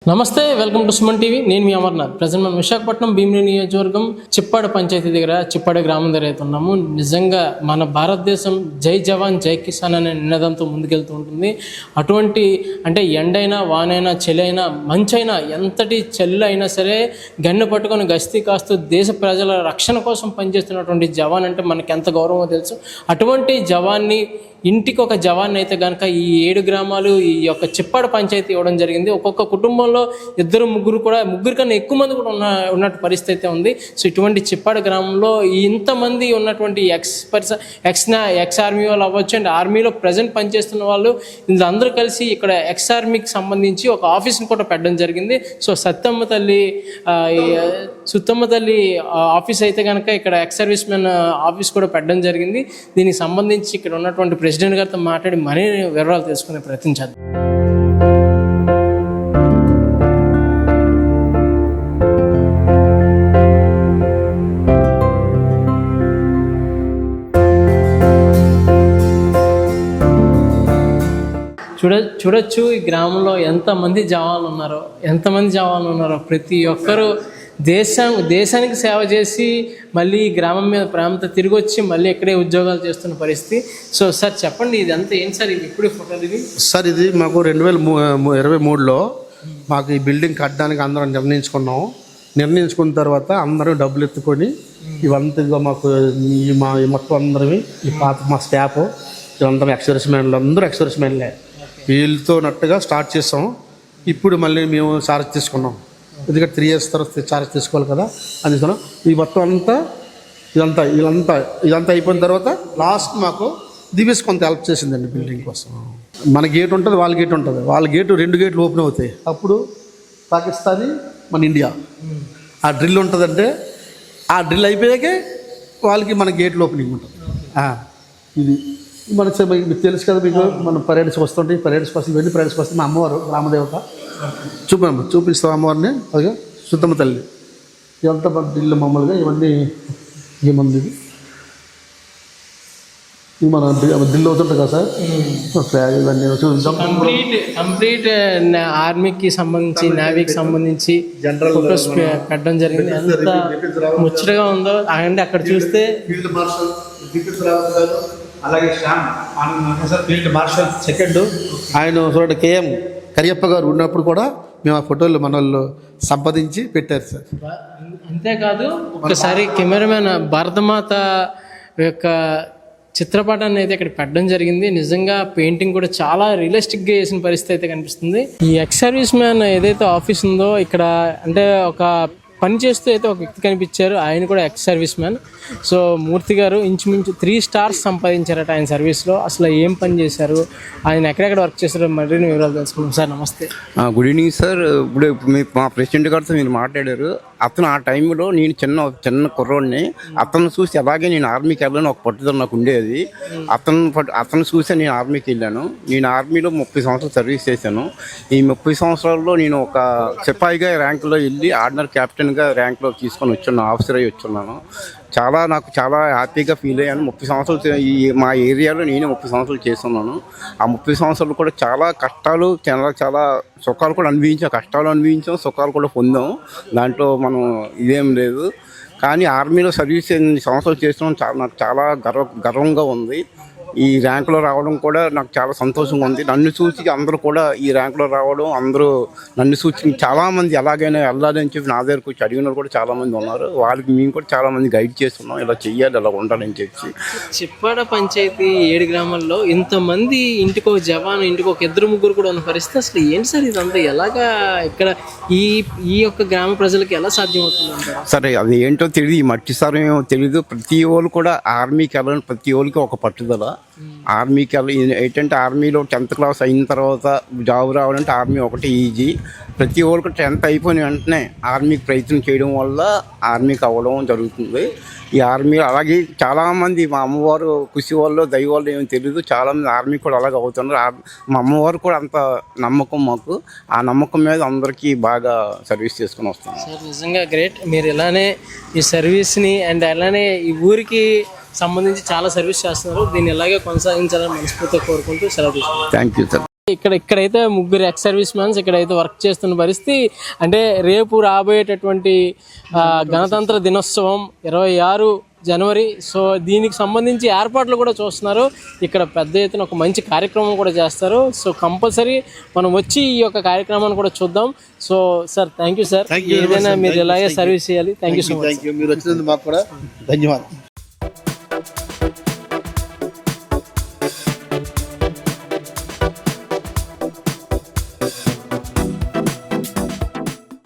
నమస్తే, welcome to Suman TV. నేను మీ Amarnath. Present మనం విశాఖపట్నం భీమిలి నియోజకవర్గం చిప్పాడ పంచాయతీ దగ్గర చిప్పాడ గ్రామం దగ్గర అయితే ఉన్నాము. నిజంగా మన భారతదేశం జై జవాన్ జై కిసాన్ అనే నినాదంతో ముందుకెళ్తూ ఉంటుంది. అటువంటి అంటే ఎండైనా వానైనా చలైనా మంచైనా ఎంతటి చల్లు అయినా సరే గన్ను పట్టుకొని గస్తీ కాస్తూ దేశ ప్రజల రక్షణ కోసం పనిచేస్తున్నటువంటి జవాన్ అంటే మనకి ఎంత గౌరవమో తెలుసు. అటువంటి జవాన్ని ఇంటికి ఒక జవాన్ అయితే కనుక ఈ 7 గ్రామాలు ఈ యొక్క చిప్పాడ పంచాయతీ ఇవ్వడం జరిగింది. ఒక్కొక్క కుటుంబంలో ముగ్గురు కన్నా ఎక్కువ మంది కూడా ఉన్నట్టు పరిస్థితి అయితే ఉంది. సో ఇటువంటి చిప్పాడ గ్రామంలో ఇంతమంది ఉన్నటువంటి ఎక్స్ ఆర్మీ వాళ్ళు అవ్వచ్చు అండ్ ఆర్మీలో ప్రజెంట్ పనిచేస్తున్న వాళ్ళు వీళ్ళందరూ కలిసి ఇక్కడ ఎక్స్ ఆర్మీకి సంబంధించి ఒక ఆఫీస్ని కూడా పెట్టడం జరిగింది. సో సుత్తమ్మ తల్లి ఆఫీస్ అయితే కనుక ఇక్కడ ఎక్స్ సర్వీస్ మెన్ ఆఫీస్ కూడా పెట్టడం జరిగింది. దీనికి సంబంధించి ఇక్కడ ఉన్నటువంటి ప్రెసిడెంట్ గారితో మాట్లాడి మరిన్ని వివరాలు తెలుసుకునే ప్రయత్నం చేద్దాం. చూడొచ్చు ఈ గ్రామంలో ఎంతమంది జవాన్లు ఉన్నారో ప్రతి ఒక్కరూ దేశానికి సేవ చేసి మళ్ళీ ఈ గ్రామం మీద ప్రేమతో తిరిగి వచ్చి మళ్ళీ ఇక్కడే ఉద్యోగాలు చేస్తున్న పరిస్థితి. సో సార్ చెప్పండి, ఇది అంతా ఏంటి సార్? ఇది ఇప్పుడు ఫోటోలు ఇది సార్, ఇది మాకు 2023లో మాకు ఈ బిల్డింగ్ కట్టడానికి అందరం నిర్ణయించుకున్న తర్వాత అందరం డబ్బులు ఎత్తుకొని ఇవంతా మాకు మొత్తం అందరం ఈ పాత మా స్టాఫ్ ఇదంతా ఎక్స్ మెన్లే వీళ్ళతో నట్టుగా స్టార్ట్ చేసాం. ఇప్పుడు మళ్ళీ మేము ఛార్జ్ తీసుకున్నాం, ఎందుకంటే 3 years తర్వాత ఛార్జ్ తీసుకోవాలి కదా. అందుకని ఈ మొత్తం అంతా ఇదంతా అయిపోయిన తర్వాత లాస్ట్ మాకు దివ్యస్ కొంత హెల్ప్ చేసిందండి బిల్డింగ్ కోసం. మన గేట్ ఉంటుంది, వాళ్ళ గేట్ ఉంటుంది. వాళ్ళ గేటు 2 గేట్లు ఓపెన్ అవుతాయి. అప్పుడు పాకిస్తానీ మన ఇండియా ఆ డ్రిల్ ఉంటుందంటే ఆ డ్రిల్ అయిపోయాకే వాళ్ళకి మన గేట్లు ఓపెనింగ్ ఉంటుంది. ఇది మీకు తెలుసు కదా, మీకు మనం పర్యటనకు వస్తుంటే వెళ్ళి పర్యటనకు వస్తే మా అమ్మవారు గ్రామదేవత చూపిస్తాం అమ్మవారిని. అదిగా సుత్తమ్మ తల్లి. ఇదంతా ఇల్లు మామూలుగా ఇవన్నీ ఏమంది ఇది మన ఢిల్లీ అవుతుంటుంది కదా సార్. ఫ్లాగ్ ఇవన్నీ చూద్దాం. కంప్లీట్ ఆర్మీకి సంబంధించి నేవీకి సంబంధించి జనరల్ ఫోటోస్ పెట్టడం జరిగింది. ఎంత ముచ్చటగా ఉందో అండి. అక్కడ చూస్తే ఫీల్డ్ మార్షల్ అలాగే ఫీల్డ్ మార్షల్ సెకండ్ ఆయన చూడండి కేఎం కరియప్ప గారు ఉన్నప్పుడు కూడా మేము ఆ ఫోటోలు మన వాళ్ళు సంపాదించి పెట్టారు సార్. అంతేకాదు ఒకసారి కెమెరామెన్ భారతమాత యొక్క చిత్రపటాన్ని అయితే ఇక్కడ పెట్టడం జరిగింది. నిజంగా పెయింటింగ్ కూడా చాలా రియలిస్టిక్గా వేసిన పరిస్థితి అయితే కనిపిస్తుంది. ఈ ఎక్స్ సర్వీస్ మ్యాన్ ఏదైతే ఆఫీస్ ఉందో ఇక్కడ అంటే ఒక పని చేస్తూ అయితే ఒక వ్యక్తి కనిపించారు. ఆయన కూడా ఎక్స్ సర్వీస్ మ్యాన్. సో మూర్తి గారు ఇంచుమించు 3 stars సంపాదించారట ఆయన సర్వీస్లో. అసలు ఏం పని చేశారు, ఆయన ఎక్కడెక్కడ వర్క్ చేశారో మరిన్ని వివరాలు తెలుసుకున్నాం. సార్ నమస్తే. Good evening sir. ఇప్పుడు మా ప్రెసిడెంట్ గారితో మీరు మాట్లాడారు. అతను ఆ టైంలో నేను చిన్న కుర్రోడిని. అతను చూసి అలాగే నేను ఆర్మీకి వెళ్ళాను ఒక పట్టుదల నాకు ఉండేది. అతను చూసి నేను ఆర్మీకి వెళ్ళాను. నేను ఆర్మీలో 30 సంవత్సరాలు సర్వీస్ చేశాను. ఈ 30 సంవత్సరాల్లో నేను ఒక సిపాయిగా ర్యాంకులో వెళ్ళి ఆర్డినరీ క్యాప్టెన్గా ర్యాంక్లో తీసుకొని వచ్చున్నాను, ఆఫీసర్ అయ్యి వచ్చున్నాను. నాకు చాలా హ్యాపీగా ఫీల్ అయ్యాను. 30 సంవత్సరాలు మా ఏరియాలో నేను 30 సంవత్సరాలు చేస్తున్నాను. ఆ 30 సంవత్సరాలు కూడా చాలా కష్టాలు, చాలా సుఖాలు కూడా అనుభవించాం, సుఖాలు కూడా పొందాం. దాంట్లో మనం ఇదేం లేదు. కానీ ఆర్మీలో సర్వీస్ 8 సంవత్సరాలు చేస్తున్నాం. నాకు చాలా గర్వంగా ఉంది. ఈ ర్యాంకులో రావడం కూడా నాకు చాలా సంతోషంగా ఉంది. నన్ను చూసి అందరూ కూడా ఈ ర్యాంకులో రావడం, అందరూ నన్ను చూసి చాలామంది ఎలాగైనా వెళ్ళాలని చెప్పి నా దగ్గరకు వచ్చి అడిగిన కూడా చాలామంది ఉన్నారు. వాళ్ళకి మేము కూడా చాలామంది గైడ్ చేస్తున్నాం, ఇలా చెయ్యాలి, ఇలా ఉండాలని చెప్పి. చిప్పాడ పంచాయతీ 7 గ్రామాల్లో ఇంతమంది ఇంటికి ఒక జవాన్, ఇంటికి ఒక 2-3 కూడా ఉన్న పరిస్థితి అసలు ఏంటి సార్? ఇదంతా ఎలాగా ఇక్కడ ఈ యొక్క గ్రామ ప్రజలకు ఎలా సాధ్యమవుతుంది అంటారు? సరే, అది ఏంటో తెలియదు, ఈ మట్టి సార్ ఏమో తెలియదు. ప్రతి వాళ్ళు కూడా ఆర్మీకి వెళ్ళాలని ప్రతి వాళ్ళకి ఒక పట్టుదల. ఆర్మీకి ఏంటంటే ఆర్మీలో 10th క్లాస్ అయిన తర్వాత జాబ్ రావాలంటే ఆర్మీ ఒకటి ఈజీ. ప్రతి ఒక్కరికి 10th అయిపోయిన వెంటనే ఆర్మీకి ప్రయత్నం చేయడం వల్ల ఆర్మీకి అవ్వడం జరుగుతుంది. ఈ ఆర్మీ అలాగే చాలామంది మా అమ్మవారు కృషి వాళ్ళు దైవ వాళ్ళు ఏమో తెలియదు, చాలామంది ఆర్మీ కూడా అలాగే అవుతున్నారు. మా అమ్మవారు కూడా అంత నమ్మకం మాకు. ఆ నమ్మకం మీద అందరికీ బాగా సర్వీస్ చేసుకుని వస్తాం సార్. నిజంగా గ్రేట్. మీరు ఇలానే ఈ సర్వీస్ని అండ్ అలానే ఈ ఊరికి సంబంధించి చాలా సర్వీస్ చేస్తున్నారు. దీన్ని ఇలాగే కొనసాగించాలని మనస్ఫూర్తిగా కోరుకుంటూ సెలవు తీసుకుంటాం. Thank you sir. ఇక్కడైతే ముగ్గురు ఎక్స్ సర్వీస్ మ్యాన్స్ ఇక్కడైతే వర్క్ చేస్తున్న పరిస్థితి. అంటే రేపు రాబోయేటటువంటి గణతంత్ర దినోత్సవం 26 జనవరి. సో దీనికి సంబంధించి ఏర్పాట్లు కూడా చూస్తున్నారు. ఇక్కడ పెద్ద ఎత్తున ఒక మంచి కార్యక్రమం కూడా చేస్తారు. సో కంపల్సరీ మనం వచ్చి ఈ యొక్క కార్యక్రమాన్ని కూడా చూద్దాం. So sir thank you sir. ఏదైనా మీరు ఇలాగే సర్వీస్ చేయాలి. Thank you so much. మీరు వచ్చినందుకు మాకు కూడా ధన్యవాదాలు.